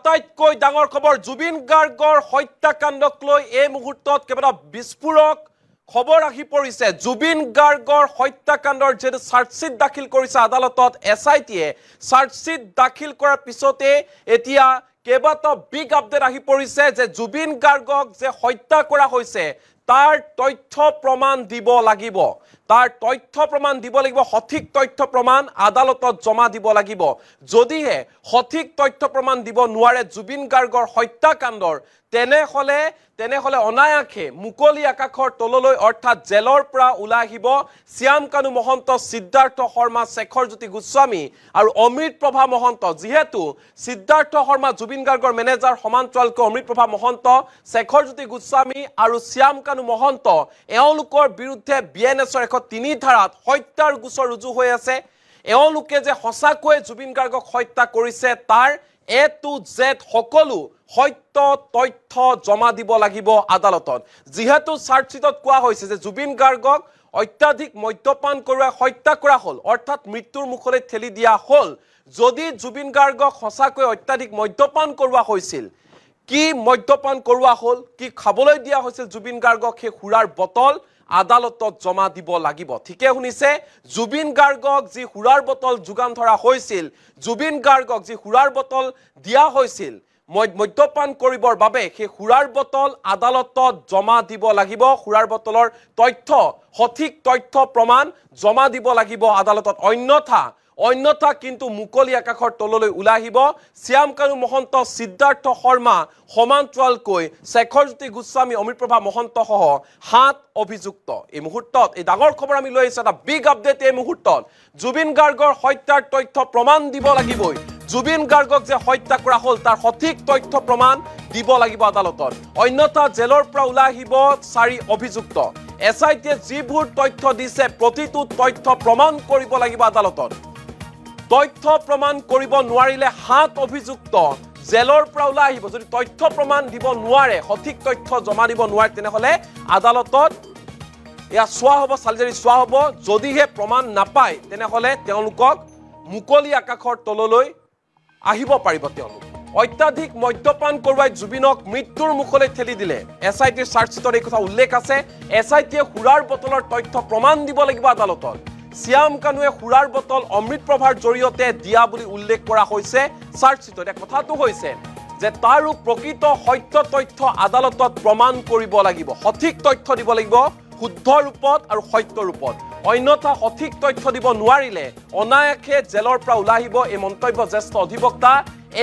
আটাইতকৈ ডাঙৰ খবৰ জুবিন গাৰ্গৰ হত্যাকাণ্ডক লৈ এই মুহূৰ্তত কেৱল বিস্ফোৰক খবৰ আহি পৰিছে জুবিন গাৰ্গৰ হত্যাকাণ্ডৰ যে চাৰ্জশিট দাখিল কৰিছে আদালতত এছআইটিয়ে চাৰ্জশিট দাখিল কৰাৰ পিছতে এতিয়া কেইবাটাও বিগ আপডেট আহি পৰিছে যে জুবিন গাৰ্গক যে হত্যা কৰা হৈছে তাৰ তথ্য প্ৰমাণ দিব লাগিব তাৰ তথ্য প্ৰমাণ দিব লাগিব সঠিক তথ্য প্ৰমাণ আদালতত জমা দিব লাগিব যদিহে সঠিক তথ্য প্ৰমাণ দিব নোৱাৰে জুবিন গাৰ্গৰ হত্যাকাণ্ডৰ তেনেহলে অনায়াসে মুকলি আকাশৰ তললৈ অৰ্থাৎ জেলৰ পৰা ওলাই আহিব শ্যাম কানু মহন্ত সিদ্ধাৰ্থ শৰ্মা শেখৰজ্যোতি গোস্বামী আৰু অমৃত প্ৰভা মহন্ত যেহেতু সিদ্ধাৰ্থ শৰ্মা জুবিন গাৰ্গৰ মেনেজাৰ সমান্তৰালকৈ অমৃত প্ৰভা মহন্ত শেখৰজ্যোতি গোস্বামী আৰু শ্যাম কানু মহন্ত এওঁলোকৰ বিৰুদ্ধে বিএনএছৰ 103 ধাৰাত হত্যাৰ গোচৰ ৰুজু হৈ আছে এওঁলোকে যে সঁচাকৈ জুবিন গাৰ্গক হত্যা কৰিছে তাৰ এ টু জেড সকলো সত্য তথ্য জমা দিব লাগিব আদালতত যেহেতু চাৰ্জশিটত কোৱা হৈছে যে জুবিন গাৰ্গক অত্যাধিক মদ্যপান কৰোৱা হত্যা কৰা হল অৰ্থাৎ মৃত্যুৰ মুখলৈ ঠেলি দিয়া হল যদি জুবিন গাৰ্গক সঁচাকৈ অত্যাধিক মদ্যপান কৰোৱা হৈছিল কি মদ্যপান কৰোৱা হল কি খাবলৈ দিয়া হৈছিল জুবিন গাৰ্গক সেই সুৰাৰ বটল আদালতত জমা দিব লাগিব ঠিকে শুনিছে জুবিন গাৰ্গক যি সুৰাৰ বটল যোগান ধৰা হৈছিল জুবিন গাৰ্গক যি সুৰাৰ বটল দিয়া হৈছিল মদ্যপান কৰিবৰ বাবে সেই সুৰাৰ বটল আদালতত জমা দিব লাগিব সুৰাৰ বটলৰ তথ্য সঠিক তথ্য প্ৰমাণ জমা দিব লাগিব আদালতত অন্যথা কিন্তু মুকলি আকাশৰ তললৈ ওলাই আহিব শ্যাম কানু মহন্ত সিদ্ধাৰ্থ শৰ্মা সমান্তৰালকৈ শেখৰজ্যোতি গোস্বামী অমৃতপ্ৰভা মহন্ত সহ 7 অভিযুক্ত এই মুহূৰ্তত এই ডাঙৰ খবৰ আমি লৈ আহিছো এটা বিগ আপডেট এই মুহূৰ্তত জুবিন গাৰ্গৰ হত্যাৰ তথ্য প্ৰমাণ দিব লাগিবই জুবিন গাৰ্গক যে হত্যা কৰা হল তাৰ সঠিক তথ্য প্ৰমাণ দিব লাগিব আদালতত অন্যথা জেলৰ পৰা ওলাই আহিব 4 অভিযুক্ত এছআইটিয়ে যিবোৰ তথ্য দিছে প্ৰতিটো তথ্য প্ৰমাণ কৰিব লাগিব আদালতত তথ্য প্ৰমাণ কৰিব নোৱাৰিলে 7 অভিযুক্ত জেলৰ পৰা ওলাই আহিব যদি তথ্য প্ৰমাণ দিব নোৱাৰে সঠিক তথ্য জমা দিব নোৱাৰে তেনেহলে আদালতত ইয়া সোৱা হ'ব সালজাৰি সোৱা হ'ব যদিহে প্ৰমাণ নাপায় তেনেহলে তেওঁলোকক মুকলি আকাশৰ তললৈ আহিব পাৰিব তেওঁলোক অত্যাধিক মদ্যপান কৰোৱাই জুবিনক মৃত্যুৰ মুখলৈ ঠেলি দিলে এছআইটিৰ চাৰ্জশিটত এই কথা উল্লেখ আছে এছআইটিয়ে সুৰাৰ বটলৰ তথ্য প্ৰমাণ দিব লাগিব আদালতত শ্যাম কানুৱে সুৰাৰ বটল অমৃত প্ৰভাৰ জৰিয়তে দিয়া বুলি উল্লেখ কৰা হৈছে চাৰ্জশিটত এক কথাটো হৈছে যে তাৰো প্ৰকৃত সত্য তথ্য আদালতত প্ৰমাণ কৰিব লাগিব সঠিক তথ্য দিব লাগিব শুদ্ধ ৰূপত আৰু সত্য ৰূপত অন্যথা সঠিক তথ্য দিব নোৱাৰিলে অনায়াসে জেলৰ পৰা ওলাই আহিব এই মন্তব্য জ্যেষ্ঠ অধিবক্তা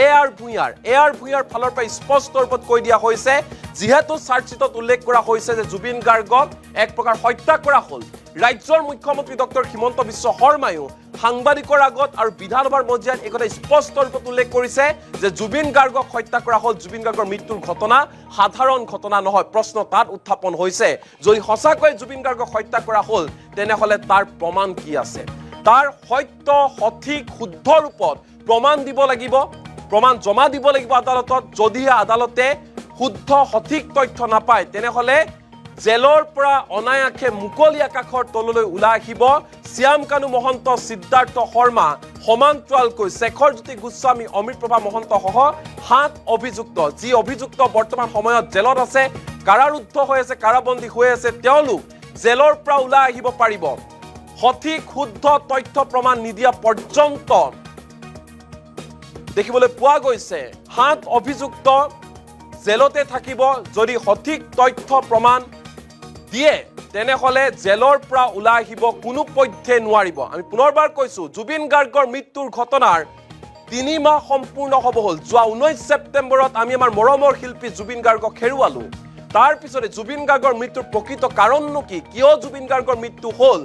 এ আৰ ভূঞাৰ ফালৰ পৰা স্পষ্ট ৰূপত কৈ দিয়া হৈছে যেহেতু চাৰ্জশিটত উল্লেখ কৰা হৈছে যে জুবিন গাৰ্গক এক প্ৰকাৰ হত্যা কৰা হল ৰাজ্যৰ মুখ্যমন্ত্ৰী ডক্টৰ হিমন্ত বিশ্ব শৰ্মায়ো সাংবাদিকৰ আগত আৰু বিধানসভাৰ মজিয়াত একথা স্পষ্ট ৰূপত উল্লেখ কৰিছে যে জুবিন গাৰ্গক হত্যা কৰা হল জুবিন গাৰ্গৰ মৃত্যুৰ ঘটনা সাধাৰণ ঘটনা নহয় প্ৰশ্ন তাত উত্থাপন হৈছে যদি সঁচাকৈ জুবিন গাৰ্গক হত্যা কৰা হল তেনেহলে তাৰ প্ৰমাণ কি আছে তাৰ সত্য সঠিক শুদ্ধ ৰূপত প্ৰমাণ দিব লাগিব প্ৰমাণ জমা দিব লাগিব আদালতত যদিহে আদালতে শুদ্ধ সঠিক তথ্য নাপায় তেনেহলে জেলৰ পৰা অনায়াসে মুকলি আকাশৰ তললৈ ওলাই আহিব শ্যাম কানু মহন্ত সিদ্ধাৰ্থ শৰ্মা সমান্তৰালকৈ শেখৰজ্যোতি গোস্বামী অমৃতপ্ৰভা মহন্ত সহ 7 অভিযুক্ত যি অভিযুক্ত বৰ্তমান সময়ত জেলত আছে কাৰাৰুদ্ধ হৈ আছে কাৰাবন্দী হৈ আছে তেওঁলোক জেলৰ পৰা ওলাই আহিব পাৰিব সঠিক শুদ্ধ তথ্য প্ৰমাণ নিদিয়া পৰ্যন্ত দেখিবলৈ পোৱা গৈছে 7 অভিযুক্ত জেলতে থাকিব যদি সঠিক তথ্য প্ৰমাণ দিয়ে তেনেহলে জেলৰ পৰা ওলাই আহিব কোনো পধ্যে নোৱাৰিব আমি পুনৰবাৰ কৈছো জুবিন গাৰ্গৰ মৃত্যুৰ ঘটনাৰ 3 মাহ সম্পূৰ্ণ হ'ব হল যোৱা 19 ছেপ্টেম্বৰত আমি আমাৰ মৰমৰ শিল্পী জুবিন গাৰ্গক হেৰুৱালো তাৰ পিছতে জুবিন গাৰ্গৰ মৃত্যুৰ প্ৰকৃত কাৰণনো কি কিয় জুবিন গাৰ্গৰ মৃত্যু হল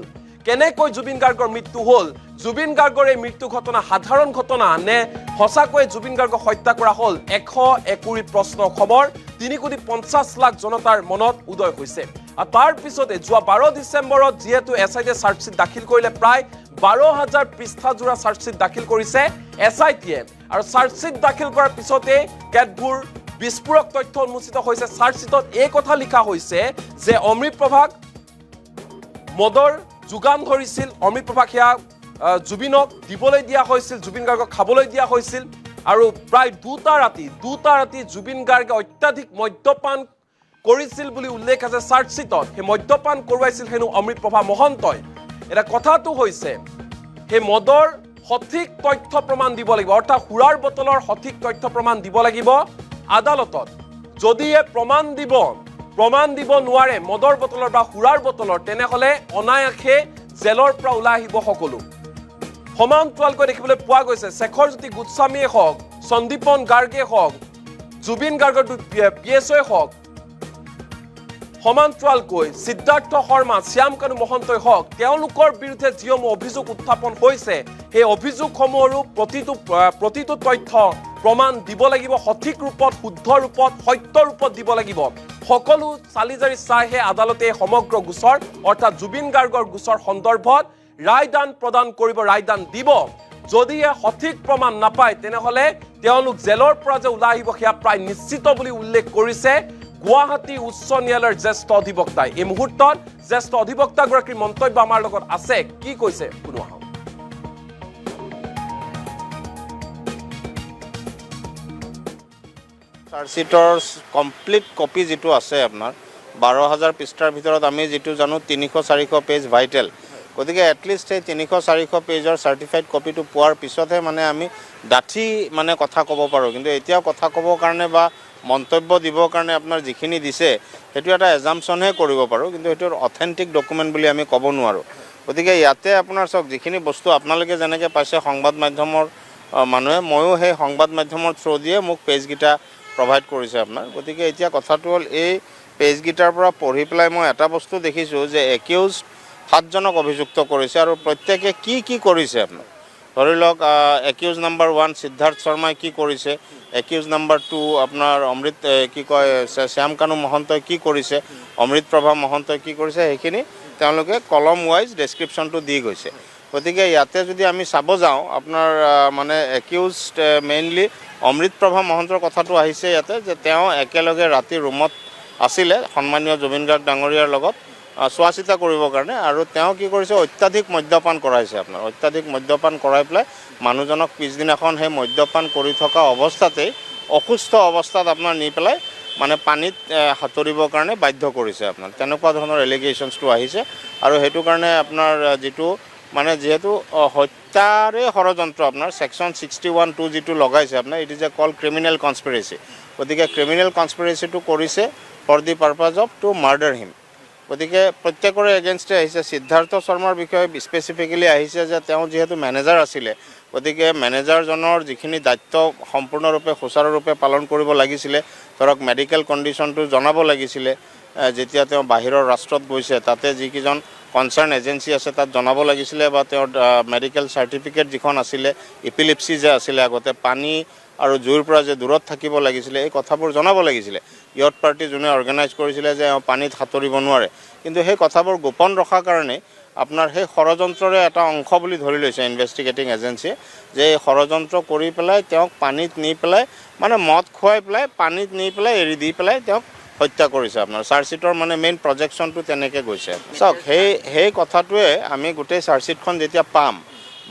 কেনেকৈ জুবিন গাৰ্গৰ মৃত্যু হল জুবিন গাৰ্গৰ এই মৃত্যু ঘটনা সাধাৰণ ঘটনা নে সঁচাকৈ জুবিন গাৰ্গক হত্যা কৰা হল 121 প্ৰশ্ন খবৰ 3,50 লাখ জনতাৰ মনত উদয় হৈছে আৰু তাৰ পিছতে যোৱা 12 ডিচেম্বৰত যেহেতু এছআইটিয়ে চাৰ্জশিট দাখিল কৰিলে প্ৰায় 12,000 পৃষ্ঠা জোৰা চাৰ্জশিট দাখিল কৰিছে এছআইটিয়ে আৰু চাৰ্জশিট দাখিল কৰাৰ পিছতে কেতবোৰ বিস্ফোৰক তথ্য উন্মোচিত হৈছে চাৰ্জশিটত এই কথা লিখা হৈছে যে অমৃত প্ৰভাক মদৰ যোগান ধৰিছিল অমৃত প্ৰভাক জুবিনক দিবলৈ দিয়া হৈছিল জুবিন গাৰ্গক খাবলৈ দিয়া হৈছিল আৰু প্ৰায় দুটা ৰাতি জুবিন গাৰ্গে অত্যাধিক মদ্যপান কৰিছিল বুলি উল্লেখ আছে চাৰ্জশ্বিটত। সেই মদ্যপান কৰোৱাইছিল হেনো অমৃতপ্ৰভা মহন্তই। এটা কথাটো হৈছে সেই মদৰ সঠিক তথ্য প্ৰমাণ দিব লাগিব, অৰ্থাৎ সুৰাৰ বটলৰ সঠিক তথ্য প্ৰমাণ দিব লাগিব আদালতত। যদিহে প্ৰমাণ দিব নোৱাৰে মদৰ বটলৰ বা সুৰাৰ বটলৰ, তেনেহ'লে অনায়াসে জেলৰ পৰা ওলাই আহিব সকলো। সমান্তৰালকৈ দেখিবলৈ পোৱা গৈছে শেখৰজ্যোতি গোস্বামীয়ে হওক, সন্দীপন গাৰ্গে হওক, জুবিন গাৰ্গৰ PSOয়ে হওক, সমান্তৰালকৈ সিদ্ধাৰ্থ শৰ্মা, শ্যাম কানু মহন্তই হওক, তেওঁলোকৰ বিৰুদ্ধে যিসমূহ অভিযোগ উত্থাপন হৈছে সেই অভিযোগসমূহৰো প্ৰতিটো তথ্য প্ৰমাণ দিব লাগিব, সঠিক ৰূপত, শুদ্ধ ৰূপত, সত্য ৰূপত দিব লাগিব। সকলো চালিজাৰি চাইহে আদালতে সমগ্ৰ গোচৰ অৰ্থাৎ জুবিন গাৰ্গৰ গোচৰ সন্দৰ্ভত ৰায়দান প্ৰদান কৰিব, ৰায়দান দিব। যদিহে সঠিক প্ৰমাণ নাপায় তেনেহ'লে তেওঁলোক জেলৰ পৰা যে ওলাই আহিব সেয়া প্ৰায় নিশ্চিত বুলি উল্লেখ কৰিছে গুৱাহাটী উচ্চ ন্যায়ালয়ৰ জ্যেষ্ঠ অধিবক্তাই। এই মুহূৰ্তত জ্যেষ্ঠ অধিবক্তাগৰাকীৰ মন্তব্য আমাৰ লগত আছে, কি কৈছে শুনো আহক। চাৰ্জশ্বিটৰ কমপ্লিট কপি যিটো আছে আপোনাৰ 12,000 পৃষ্ঠাৰ ভিতৰত আমি যিটো জানো 300-400 পেজ ভাইটেল, গতিকে এটলিষ্ট সেই 300-400 পেজৰ চাৰ্টিফাইড কপিটো পোৱাৰ পিছতহে মানে আমি ডাঠি মানে কথা ক'ব পাৰোঁ। কিন্তু এতিয়াও কথা ক'বৰ কাৰণে বা মন্তব্য দিবৰ কাৰণে আপোনাৰ যিখিনি দিছে সেইটো এটা এজাম্পশ্যনহে কৰিব পাৰোঁ, কিন্তু সেইটো অথেণ্টিক ডকুমেণ্ট বুলি আমি ক'ব নোৱাৰোঁ। গতিকে ইয়াতে আপোনাৰ চাওক যিখিনি বস্তু আপোনালোকে যেনেকৈ পাইছে সংবাদ মাধ্যমৰ মানুহে, ময়ো সেই সংবাদ মাধ্যমৰ থ্ৰু দিয়ে মোক পেজকেইটা প্ৰভাইড কৰিছে আপোনাৰ। গতিকে এতিয়া কথাটো হ'ল এই পেজকেইটাৰ পৰা পঢ়ি পেলাই মই এটা বস্তু দেখিছোঁ যে একিউজ 7জনক অভিযুক্ত কৰিছে আৰু প্ৰত্যেকে কি কৰিছে আপোনাৰ। ধৰি লওক একিউজ নাম্বাৰ 1 সিদ্ধাৰ্থ শৰ্মাই কি কৰিছে, একিউজ নাম্বাৰ 2 আপোনাৰ শ্যাম কানু মহন্তই কি কৰিছে, অমৃতপ্ৰভা মহন্তই কি কৰিছে, সেইখিনি তেওঁলোকে কলম ৱাইজ ডেছক্ৰিপশ্যনটো দি গৈছে। গতিকে ইয়াতে যদি আমি চাব যাওঁ আপোনাৰ মানে একিউজ মেইনলি অমৃতপ্ৰভা মহন্তৰ কথাটো আহিছে ইয়াতে যে তেওঁ একেলগে ৰাতি ৰুমত আছিলে সন্মানীয় জুবিন গাৰ্গ ডাঙৰীয়াৰ লগত চোৱা চিতা কৰিবৰ কাৰণে, আৰু তেওঁ কি কৰিছে অত্যাধিক মদ্যপান কৰাইছে আপোনাৰ। অত্যাধিক মদ্যপান কৰাই পেলাই মানুহজনক পিছদিনাখন সেই মদ্যপান কৰি থকা অৱস্থাতেই অসুস্থ অৱস্থাত আপোনাৰ নি পেলাই মানে পানীত সাঁতুৰিবৰ কাৰণে বাধ্য কৰিছে আপোনাৰ। তেনেকুৱা ধৰণৰ এলিগেশ্যনছটো আহিছে আৰু সেইটো কাৰণে আপোনাৰ যিটো মানে যিহেতু হত্যাৰে ষড়যন্ত্ৰ আপোনাৰ ছেকশ্যন 61(2) যিটো লগাইছে আপোনাৰ, it is a call criminal conspiracy. গতিকে ক্ৰিমিনেল কনস্পিৰেচিটো কৰিছে for the purpose of to murder him. গতিকে প্ৰত্যেকৰে এগেইনষ্টে আহিছে। সিদ্ধাৰ্থ শৰ্মাৰ বিষয়ে স্পেচিফিকেলি আহিছে যে তেওঁ যিহেতু মেনেজাৰ আছিলে, গতিকে মেনেজাৰজনৰ যিখিনি দায়িত্ব সম্পূৰ্ণৰূপে সুচাৰুৰূপে পালন কৰিব লাগিছিলে, ধৰক মেডিকেল কণ্ডিশ্যনটো জনাব লাগিছিলে, যেতিয়া তেওঁ বাহিৰৰ ৰাষ্ট্ৰত গৈছে তাতে যিকেইজন কনচাৰ্ণ এজেঞ্চি আছে তাত জনাব লাগিছিলে, বা তেওঁৰ মেডিকেল চাৰ্টিফিকেট যিখন আছিলে, ইপিলিপচি যে আছিলে আগতে, পানী আৰু জুইৰ পৰা যে দূৰত থাকিব লাগিছিলে, এই কথাবোৰ জনাব লাগিছিলে। ইয়থ পাৰ্টি যোনে অৰ্গেনাইজ কৰিছিলে যে পানীত সাঁতুৰিব নোৱাৰে, কিন্তু সেই কথাবোৰ গোপন ৰখাৰ কাৰণে আপোনাৰ সেই ষড়যন্ত্ৰৰে এটা অংশ বুলি ধৰি লৈছে ইনভেষ্টিগেটিং এজেঞ্চিয়ে, যে এই ষড়যন্ত্ৰ কৰি পেলাই তেওঁক পানীত নি পেলাই মানে মদ খুৱাই পেলাই পানীত নি পেলাই এৰি দি পেলাই তেওঁক হত্যা কৰিছে আপোনাৰ। চাৰ্জশ্বিটৰ মানে মেইন প্ৰজেক্টশ্যনটো তেনেকৈ গৈছে। চাওক সেই কথাটোৱে আমি গোটেই চাৰ্জশ্বিটখন যেতিয়া পাম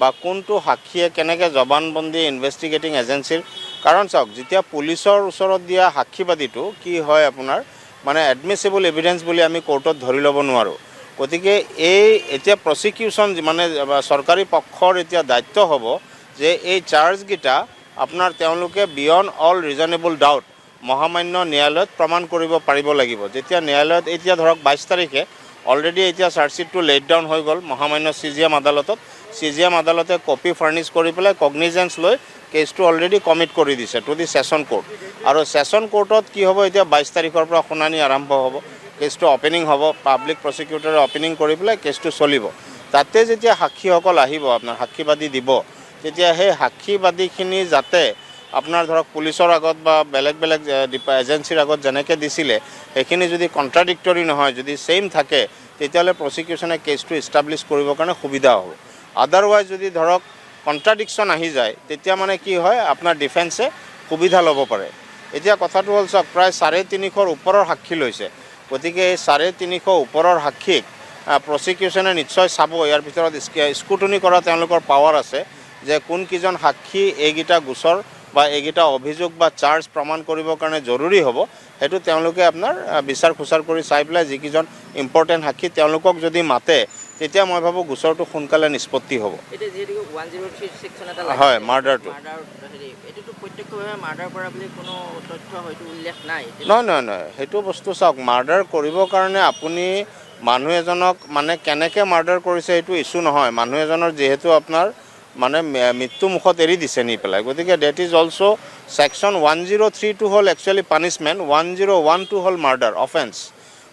বা কোনটো সাক্ষীয়ে কেনেকৈ জবানবন্দী ইনভেষ্টিগেটিং এজেঞ্চিৰ, কাৰণ চাওক যেতিয়া পুলিচৰ ওচৰত দিয়া সাক্ষীবাদীটো কি হয় আপোনাৰ মানে এডমিচিবল এভিডেন্স বুলি আমি কোৰ্টত ধৰি ল'ব নোৱাৰোঁ। গতিকে এতিয়া প্ৰচিকিউশ্যন মানে চৰকাৰী পক্ষৰ এতিয়া দায়িত্ব হ'ব যে এই চাৰ্জকেইটা আপোনাৰ তেওঁলোকে বিয়ণ্ড অল ৰিজনেবল ডাউট মহামান্য ন্যায়ালয়ত প্ৰমাণ কৰিব পাৰিব লাগিব। যেতিয়া ন্যায়ালয়ত এতিয়া ধৰক 22 তাৰিখে অলৰেডি এতিয়া চাৰ্জশ্বিটটো লেট ডাউন হৈ গ'ল মহামান্য CJM আদালতত। CJM আদালতে কপি ফাৰ্নিছ কৰি পেলাই কগনিজেঞ্চ লৈ কেছটো অলৰেডি কমিট কৰি দিছে টু দি ছেশ্যন কোৰ্ট। আৰু ছেশ্যন কোৰ্টত কি হ'ব, এতিয়া 22 তাৰিখৰ পৰা শুনানি আৰম্ভ হ'ব, কেছটো অপেনিং হ'ব, পাব্লিক প্ৰচিকিউটৰে অপেনিং কৰি পেলাই কেছটো চলিব। তাতে যেতিয়া সাক্ষীসকল আহিব আপোনাৰ সাক্ষীবাদী দিব, তেতিয়া সেই সাক্ষীবাদীখিনি যাতে আপোনাৰ ধৰক পুলিচৰ আগত বা বেলেগ এজেঞ্চিৰ আগত যেনেকৈ দিছিলে সেইখিনি যদি কণ্ট্ৰাডিক্টৰী নহয়, যদি ছেইম থাকে, তেতিয়াহ'লে প্ৰচিকিউশ্যনে কেছটো ইষ্টাব্লিছ কৰিবৰ কাৰণে সুবিধা হ'ব। আদাৰৱাইজ যদি ধৰক কণ্ট্ৰাডিকশ্যন আহি যায় তেতিয়া মানে কি হয় আপোনাৰ ডিফেন্সে সুবিধা ল'ব পাৰে। এতিয়া কথাটো হ'ল চাওক প্ৰায় 350ৰ ওপৰৰ সাক্ষী লৈছে, গতিকে এই 350 ওপৰৰ সাক্ষীক প্ৰচিকিউশ্যনে নিশ্চয় চাব। ইয়াৰ ভিতৰত স্কুটনি কৰা তেওঁলোকৰ পাৱাৰ আছে যে কোনকেইজন সাক্ষী এইকেইটা গোচৰ বা এইকেইটা অভিযোগ বা চাৰ্জ প্ৰমাণ কৰিবৰ কাৰণে জৰুৰী হ'ব সেইটো তেওঁলোকে আপোনাৰ বিচাৰ খোচাৰ কৰি চাই পেলাই যিকেইজন ইম্পৰ্টেণ্ট সাক্ষী তেওঁলোকক যদি মাতে তেতিয়া মই ভাবোঁ গোচৰটো সোনকালে নিষ্পত্তি হ'ব। এতিয়া যিহেতু 103 সেকশন এটা হয়, মাৰ্ডাৰটো এটোতো প্ৰত্যক্ষভাৱে মাৰ্ডাৰ কৰা বুলি কোনো তথ্য হয়তো উল্লেখ নাই। নহয় সেইটো বস্তু চাওক, মাৰ্ডাৰ কৰিবৰ কাৰণে আপুনি মানুহ এজনক মানে কেনেকৈ মাৰ্ডাৰ কৰিছে সেইটো ইছ্যু নহয়। মানুহ এজনৰ যিহেতু আপোনাৰ মানে মৃত্যু মুখত এৰি দিছে নি পেলাই, গতিকে ডেট ইজ অলছ' ছেকশ্যন 103টো হ'ল একচুৱেলি পানিছমেণ্ট, 101টো হ'ল মাৰ্ডাৰ অফেন্স।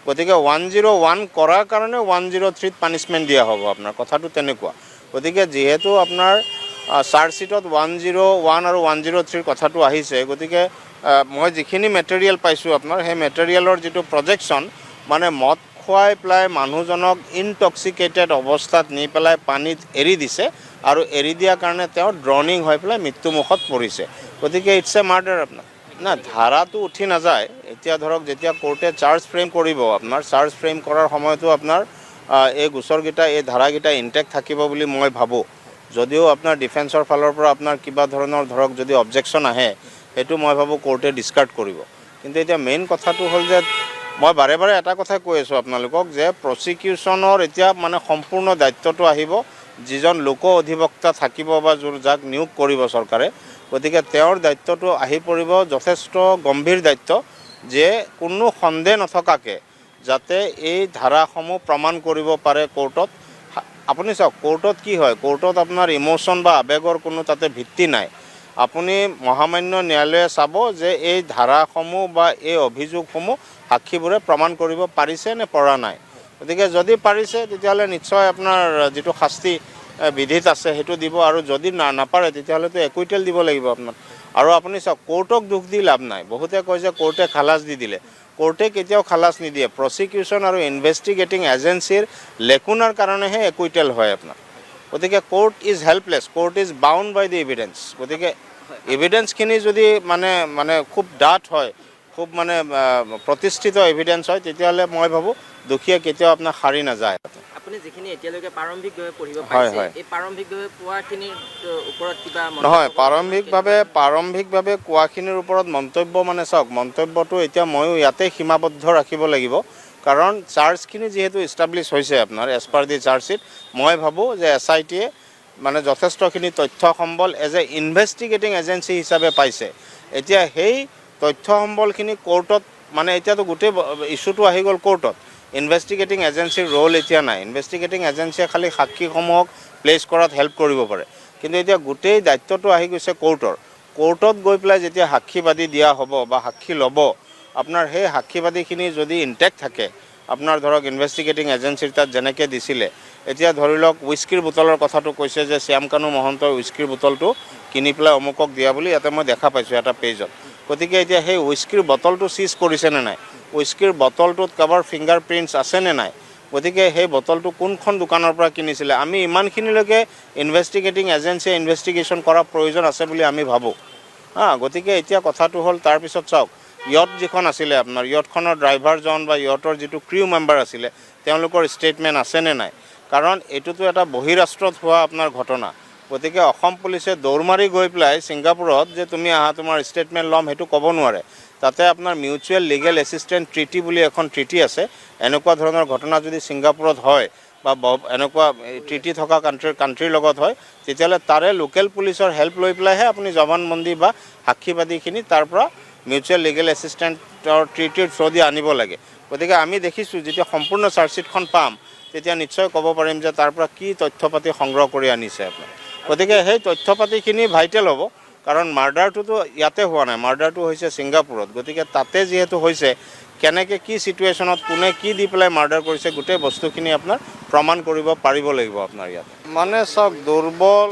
গতিকে 101 কৰাৰ কাৰণে 103ত পানিছমেণ্ট দিয়া হ'ব আপোনাৰ, কথাটো তেনেকুৱা। গতিকে যিহেতু আপোনাৰ চাৰ্জশ্বিটত 101 আৰু 103ৰ কথাটো আহিছে, গতিকে মই যিখিনি মেটেৰিয়েল পাইছোঁ আপোনাৰ সেই মেটেৰিয়েলৰ যিটো প্ৰজেকশ্যন মানে মদ খুৱাই পেলাই মানুহজনক ইনটক্সিকেটেড অৱস্থাত নি পেলাই পানীত এৰি দিছে আৰু এৰি দিয়াৰ কাৰণে তেওঁ ড্ৰনিং হৈ পেলাই মৃত্যুমুখত পৰিছে। গতিকে ইটছ এ মাৰ্ডাৰ আপোনাৰ। না ধাৰাটো উঠি নাযায়। এতিয়া ধৰক যেতিয়া কোৰ্টে চাৰ্জ ফ্ৰেম কৰিব আপোনাৰ, চাৰ্জ ফ্ৰেম কৰাৰ সময়তো আপোনাৰ এই গোচৰকেইটা এই ধাৰাকেইটা ইনটেক্ট থাকিব বুলি মই ভাবোঁ। যদিও আপোনাৰ ডিফেন্সৰ ফালৰ পৰা আপোনাৰ কিবা ধৰণৰ ধৰক যদি অবজেকশ্যন আহে সেইটো মই ভাবোঁ কোৰ্টে ডিছকাৰ্ড কৰিব। কিন্তু এতিয়া মেইন কথাটো হ'ল যে মই বাৰে বাৰে এটা কথাই কৈ আছোঁ আপোনালোকক যে প্ৰচিকিউশ্যনৰ এতিয়া মানে সম্পূৰ্ণ দায়িত্বটো আহিব যিজন লোক অধিবক্তা থাকিব বা যাক নিয়োগ কৰিব চৰকাৰে। গতিকে তেওঁৰ দায়িত্বটো আহি পৰিব যথেষ্ট গম্ভীৰ দায়িত্ব যে কোনো সন্দেহ নথকাকৈ যাতে এই ধাৰাসমূহ প্ৰমাণ কৰিব পাৰে কোৰ্টত। আপুনি চাওক কোৰ্টত কি হয়, কোৰ্টত আপোনাৰ ইম'শ্যন বা আৱেগৰ কোনো তাতে ভিত্তি নাই। আপুনি মহামান্য ন্যায়ালয়ে চাব যে এই ধাৰাসমূহ বা এই অভিযোগসমূহ সাক্ষীবোৰে প্ৰমাণ কৰিব পাৰিছে নে পৰা নাই। গতিকে যদি পাৰিছে তেতিয়াহ'লে নিশ্চয় আপোনাৰ যিটো শাস্তি বিধিত আছে সেইটো দিব, আৰু যদি নাপাৰে তেতিয়াহ'লেতো একুইটেল দিব লাগিব আপোনাক। আৰু আপুনি চাওক কোৰ্টক দুখ দি লাভ নাই। বহুতে কয় যে কোৰ্টে খালাচ দি দিলে, কোৰ্টে কেতিয়াও খালাচ নিদিয়ে। প্ৰচিকিউশ্যন আৰু ইনভেষ্টিগেটিং এজেঞ্চিৰ লেকুনাৰ কাৰণেহে একুইটেল হয় আপোনাৰ। গতিকে court is helpless, court is bound by the evidence. গতিকে এভিডেঞ্চখিনি যদি মানে খুব ডাঠ হয়, খুব মানে প্ৰতিষ্ঠিত এভিডেঞ্চ হয়, তেতিয়াহ'লে মই ভাবোঁ দোষীয়ে কেতিয়াও আপোনাক সাৰি নাযায়। আপুনি যিখিনি এতিয়ালৈকে প্ৰাৰম্ভিকভাৱে পঢ়িব পাৰিছে, এই প্ৰাৰম্ভিকভাৱে পোৱাখিনিৰ ওপৰত কিবা নহয়, প্ৰাৰম্ভিকভাৱে কোৱাখিনিৰ ওপৰত মন্তব্য মানে চাওক, মন্তব্যটো এতিয়া ময়ো ইয়াতে সীমাবদ্ধ ৰাখিব লাগিব। কাৰণ চাৰ্জখিনি যিহেতু ইষ্টাব্লিছ হৈছে আপোনাৰ এজ পাৰ দি চাৰ্জশ্বিট, মই ভাবোঁ যে SITয়ে মানে যথেষ্টখিনি তথ্য সম্বল এজ এ ইনভেষ্টিগেটিং এজেঞ্চি হিচাপে পাইছে। এতিয়া সেই তথ্য সম্বলখিনি কোৰ্টত মানে এতিয়াতো গোটেই ইছ্যুটো আহি গ'ল কোৰ্টত। ইনভেষ্টিগেটিং এজেঞ্চিৰ ৰোল এতিয়া নাই। ইনভেষ্টিগেটিং এজেঞ্চিয়ে খালি সাক্ষীসমূহক প্লেচ কৰাত হেল্প কৰিব পাৰে, কিন্তু এতিয়া গোটেই দায়িত্বটো আহি গৈছে কোৰ্টৰ। কোৰ্টত গৈ পেলাই যেতিয়া সাক্ষীবাদী দিয়া হ'ব বা সাক্ষী ল'ব, আপোনাৰ সেই সাক্ষীবাদীখিনি যদি ইনটেক্ট থাকে, আপোনাৰ ধৰক ইনভেষ্টিগেটিং এজেঞ্চিৰ তাত যেনেকৈ দিছিলে, এতিয়া ধৰি লওক উইস্কিৰ বোটলৰ কথাটো কৈছে যে শ্যামকানু মহন্তই উইস্কিৰ বোটলটো কিনি পেলাই অমুকক দিয়া বুলি ইয়াতে মই দেখা পাইছোঁ এটা পেজত। গতিকে এতিয়া সেই উইস্কিৰ বটলটো চিজ কৰিছেনে নাই, উইস্কিৰ বটলটোত কাৰোবাৰ ফিংগাৰ প্ৰিণ্টছ আছেনে নাই, গতিকে সেই বটলটো কোনখন দোকানৰ পৰা কিনিছিলে, আমি ইমানখিনিলৈকে ইনভেষ্টিগেটিং এজেঞ্চিয়ে ইনভেষ্টিগেশ্যন কৰাৰ প্ৰয়োজন আছে বুলি আমি ভাবোঁ। গতিকে এতিয়া কথাটো হ'ল তাৰপিছত চাওক, য়ট যিখন আছিলে আপোনাৰ, য়টখনৰ ড্ৰাইভাৰজন বা য়টৰ যিটো ক্ৰিউ মেম্বাৰ আছিলে তেওঁলোকৰ ষ্টেটমেণ্ট আছেনে নাই। কাৰণ এইটোতো এটা বহিৰাষ্ট্ৰত হোৱা আপোনাৰ ঘটনা। গতিকে অসম পুলিচে দৌৰ মাৰি গৈ পেলাই ছিংগাপুৰত যে তুমি আহা তোমাৰ ষ্টেটমেণ্ট ল'ম সেইটো ক'ব নোৱাৰে। তাতে আপোনাৰ মিউচুৱেল লিগেল এছিষ্টেণ্ট ট্ৰিটি বুলি এখন ট্ৰিটি আছে। এনেকুৱা ধৰণৰ ঘটনা যদি ছিংগাপুৰত হয় বা এনেকুৱা ট্ৰিটি থকা কাণ্ট্ৰিৰ লগত হয়, তেতিয়াহ'লে তাৰে লোকেল পুলিচৰ হেল্প লৈ পেলাইহে আপুনি জবানবন্দী বা সাক্ষীবাদীখিনি তাৰ পৰা মিউচুৱেল লিগেল এছিষ্টেণ্টৰ ট্ৰিটিৰ থ্ৰু দি আনিব লাগে। গতিকে আমি দেখিছোঁ যেতিয়া সম্পূৰ্ণ চাৰ্জশ্বিটখন পাম তেতিয়া নিশ্চয় ক'ব পাৰিম যে তাৰ পৰা কি তথ্য পাতি সংগ্ৰহ কৰি আনিছে আপোনাৰ। গতিকে সেই তথ্য পাতিখিনি ভাইটেল হ'ব, কাৰণ মাৰ্ডাৰটোতো ইয়াতে হোৱা নাই, মাৰ্ডাৰটো হৈছে ছিংগাপুৰত। গতিকে তাতে যিহেতু হৈছে, কেনেকৈ কি চিটুৱেশ্যনত কোনে কি দি পেলাই মাৰ্ডাৰ কৰিছে গোটেই বস্তুখিনি আপোনাৰ প্ৰমাণ কৰিব পাৰিব লাগিব আপোনাৰ ইয়াত। মানে চাওক, দুৰ্বল